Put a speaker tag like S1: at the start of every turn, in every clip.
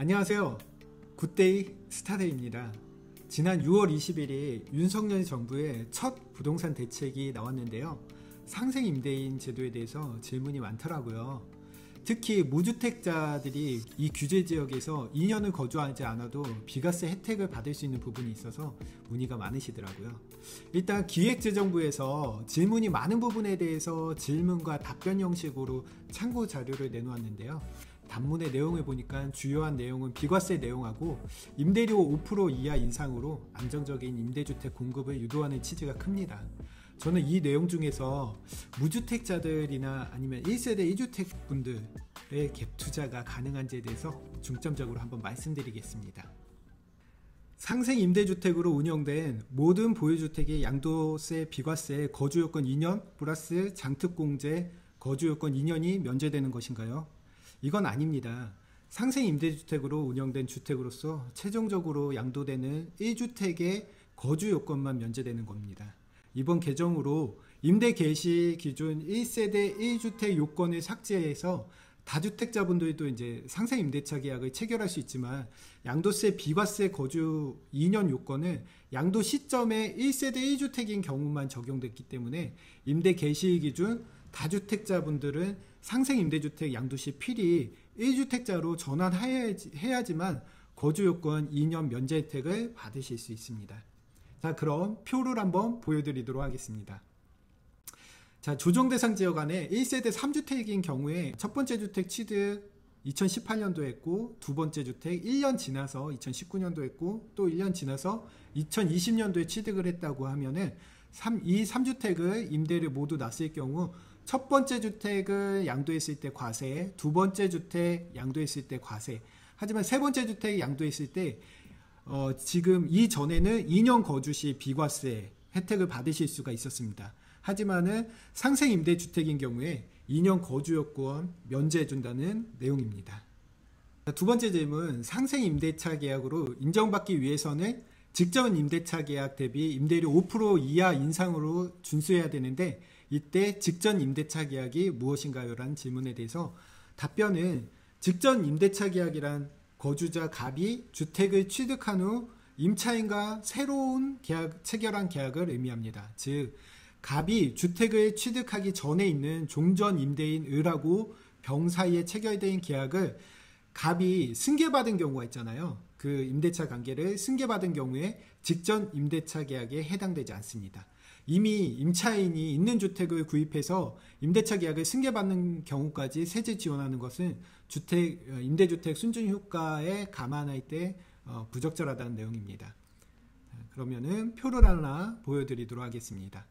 S1: 안녕하세요. 굿데이 스타데이입니다. 지난 6월 20일이 윤석열 정부의 첫 부동산 대책이 나왔는데요. 상생 임대인 제도에 대해서 질문이 많더라고요. 특히 무주택자들이 이 규제 지역에서 2년을 거주하지 않아도 비과세 혜택을 받을 수 있는 부분이 있어서 문의가 많으시더라고요. 일단 기획재정부에서 질문이 많은 부분에 대해서 질문과 답변 형식으로 참고 자료를 내놓았는데요. 단문의 내용을 보니까 주요한 내용은 비과세 내용하고 임대료 5% 이하 인상으로 안정적인 임대주택 공급을 유도하는 취지가 큽니다. 저는 이 내용 중에서 무주택자들이나 아니면 1세대 1주택 분들의 갭 투자가 가능한지에 대해서 중점적으로 한번 말씀드리겠습니다. 상생 임대주택으로 운영된 모든 보유주택의 양도세 비과세 거주요건 2년 플러스 장특공제 거주요건 2년이 면제되는 것인가요? 이건 아닙니다. 상생 임대주택으로 운영된 주택으로서 최종적으로 양도되는 1주택의 거주요건만 면제되는 겁니다. 이번 개정으로 임대 개시 기준 1세대 1주택 요건을 삭제해서 다주택자분들도 이제 상생 임대차 계약을 체결할 수 있지만 양도세 비과세 거주 2년 요건은 양도 시점에 1세대 1주택인 경우만 적용됐기 때문에 임대 개시 기준 다주택자분들은 상생 임대주택 양도시 필히 1주택자로 전환해야지만 거주요건 2년 면제 혜택을 받으실 수 있습니다. 자, 그럼 표를 한번 보여드리도록 하겠습니다. 자, 조정대상 지역 안에 1세대 3주택인 경우에 첫 번째 주택 취득 2018년도 했고 두 번째 주택 1년 지나서 2019년도 했고 또 1년 지나서 2020년도에 취득을 했다고 하면은 이 3주택을 임대를 모두 놨을 경우 첫 번째 주택을 양도했을 때 과세, 두 번째 주택 양도했을 때 과세. 하지만 세 번째 주택 양도했을 때 지금 이전에는 2년 거주 시 비과세 혜택을 받으실 수가 있었습니다. 하지만은 상생 임대주택인 경우에 2년 거주 요건 면제해 준다는 내용입니다. 두 번째 질문, 상생 임대차 계약으로 인정받기 위해서는 직전 임대차 계약 대비 임대료 5% 이하 인상으로 준수해야 되는데 이때 직전 임대차 계약이 무엇인가요? 라는 질문에 대해서 답변은 직전 임대차 계약이란 거주자 갑이 주택을 취득한 후 임차인과 새로운 체결한 계약을 의미합니다. 즉 갑이 주택을 취득하기 전에 있는 종전 임대인 을하고 병 사이에 체결된 계약을 갑이 승계받은 경우가 있잖아요. 그 임대차 관계를 승계받은 경우에 직전 임대차 계약에 해당되지 않습니다. 이미 임차인이 있는 주택을 구입해서 임대차 계약을 승계받는 경우까지 세제 지원하는 것은 임대주택 순증효과에 감안할 때 부적절하다는 내용입니다. 그러면은 표를 하나 보여드리도록 하겠습니다.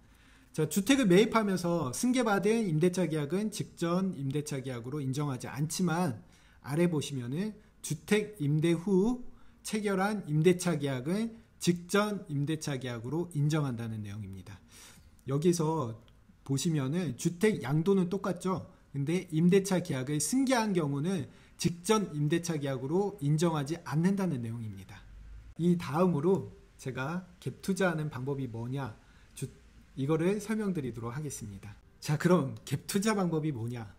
S1: 자, 주택을 매입하면서 승계받은 임대차 계약은 직전 임대차 계약으로 인정하지 않지만 아래 보시면은 주택 임대 후 체결한 임대차 계약은 직전 임대차 계약으로 인정한다는 내용입니다. 여기서 보시면은 주택 양도는 똑같죠. 근데 임대차 계약을 승계한 경우는 직전 임대차 계약으로 인정하지 않는다는 내용입니다. 이 다음으로 제가 갭 투자하는 방법이 뭐냐 이거를 설명드리도록 하겠습니다. 자, 그럼 갭 투자 방법이 뭐냐?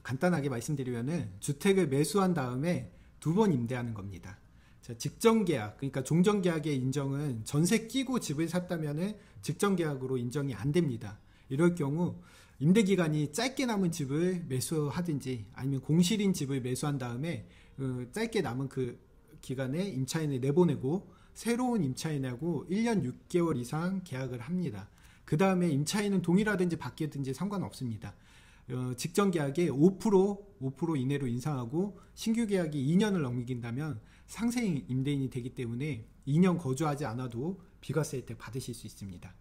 S1: 간단하게 말씀드리면은 주택을 매수한 다음에 두 번 임대하는 겁니다. 자, 직전 계약, 그러니까 종전 계약의 인정은 전세 끼고 집을 샀다면은 직전 계약으로 인정이 안 됩니다. 이럴 경우 임대 기간이 짧게 남은 집을 매수하든지 아니면 공실인 집을 매수한 다음에 짧게 남은 그 기간에 임차인을 내보내고 새로운 임차인하고 1년 6개월 이상 계약을 합니다. 그 다음에 임차인은 동일하든지 바뀌든지 상관없습니다. 직전 계약에 5% 이내로 인상하고 신규 계약이 2년을 넘긴다면 상생 임대인이 되기 때문에 2년 거주하지 않아도 비과세 혜택 받으실 수 있습니다.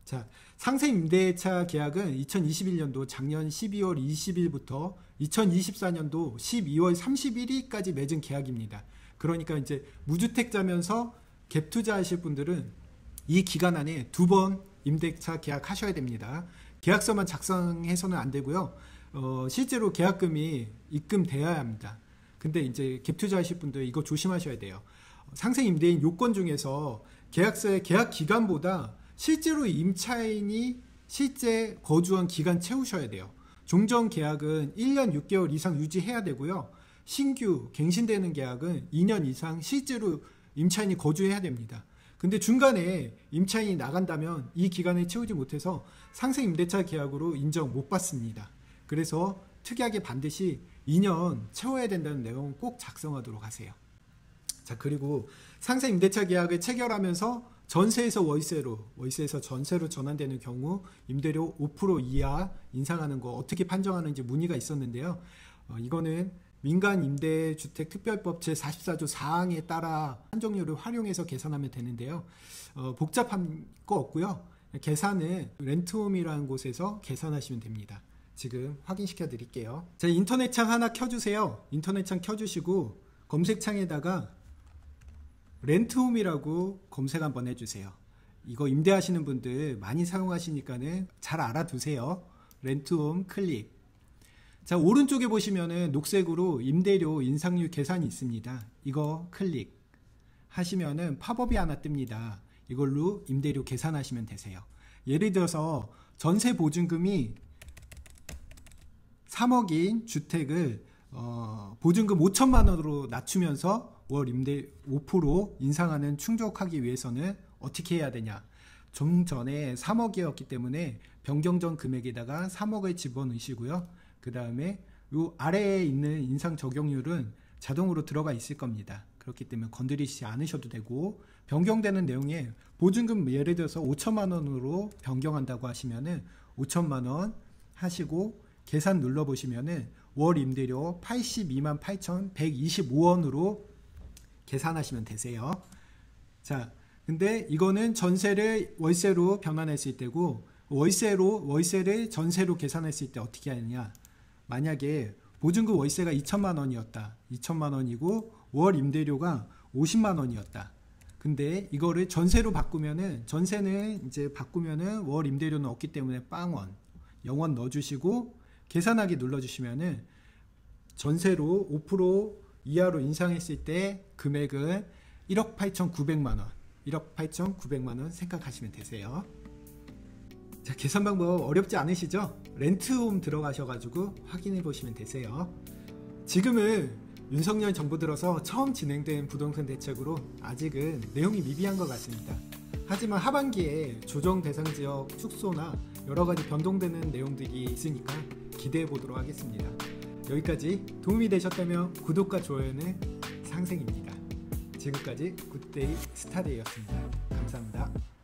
S1: 자, 상생 임대차 계약은 2021년도 작년 12월 20일부터 2024년도 12월 31일까지 맺은 계약입니다. 그러니까 이제 무주택자면서 갭 투자하실 분들은 이 기간 안에 두 번 임대차 계약하셔야 됩니다. 계약서만 작성해서는 안 되고요. 실제로 계약금이 입금되어야 합니다. 근데 이제 갭 투자하실 분들 이거 조심하셔야 돼요. 상생 임대인 요건 중에서 계약서의 계약 기간보다 실제로 임차인이 실제 거주한 기간 채우셔야 돼요. 종전 계약은 1년 6개월 이상 유지해야 되고요. 신규 갱신되는 계약은 2년 이상 실제로 임차인이 거주해야 됩니다. 근데 중간에 임차인이 나간다면 이 기간을 채우지 못해서 상생 임대차 계약으로 인정 못 받습니다. 그래서 특약에 반드시 2년 채워야 된다는 내용 꼭 작성하도록 하세요. 자, 그리고 상생 임대차 계약을 체결하면서 전세에서 월세에서 전세로 전환되는 경우 임대료 5% 이하 인상하는 거 어떻게 판정하는지 문의가 있었는데요. 이거는 민간임대주택특별법 제44조 4항에 따라 한정률을 활용해서 계산하면 되는데요. 복잡한 거 없고요. 계산은 렌트홈이라는 곳에서 계산하시면 됩니다. 지금 확인시켜 드릴게요. 자, 인터넷창 하나 켜주세요. 인터넷창 켜주시고 검색창에다가 렌트홈이라고 검색 한번 해주세요. 이거 임대하시는 분들 많이 사용하시니까는 잘 알아두세요. 렌트홈 클릭. 자, 오른쪽에 보시면은 녹색으로 임대료 인상률 계산이 있습니다. 이거 클릭 하시면은 팝업이 하나 뜹니다. 이걸로 임대료 계산하시면 되세요. 예를 들어서 전세 보증금이 3억인 주택을 보증금 5천만 원으로 낮추면서 월 임대 5% 인상하는 충족하기 위해서는 어떻게 해야 되냐. 좀 전에 3억이었기 때문에 변경 전 금액에다가 3억을 집어넣으시고요. 그 다음에 이 아래에 있는 인상 적용률은 자동으로 들어가 있을 겁니다. 그렇기 때문에 건드리지 않으셔도 되고, 변경되는 내용에 보증금 예를 들어서 5천만 원으로 변경한다고 하시면은 5천만 원 하시고 계산 눌러보시면은 월 임대료 82만 8,125원으로 계산하시면 되세요. 자, 근데 이거는 전세를 월세로 변환했을 때고, 월세를 전세로 계산했을 때 어떻게 하느냐. 만약에 보증금 월세가 2천만 원이었다. 2천만 원이고 월 임대료가 50만 원이었다. 근데 이거를 전세로 바꾸면은, 전세는 이제 바꾸면은 월 임대료는 없기 때문에 빵원, 0원 넣어주시고 계산하기 눌러주시면은 전세로 5% 이하로 인상했을 때 금액은 1억 8,900만 원, 1억 8,900만 원 생각하시면 되세요. 자, 계산 방법 어렵지 않으시죠? 렌트홈 들어가셔가지고 확인해 보시면 되세요. 지금은 윤석열 정부 들어서 처음 진행된 부동산 대책으로 아직은 내용이 미비한 것 같습니다. 하지만 하반기에 조정 대상 지역 축소나 여러 가지 변동되는 내용들이 있으니까 기대해 보도록 하겠습니다. 여기까지 도움이 되셨다면 구독과 좋아요는 상생입니다. 지금까지 굿데이 스타데이였습니다. 감사합니다.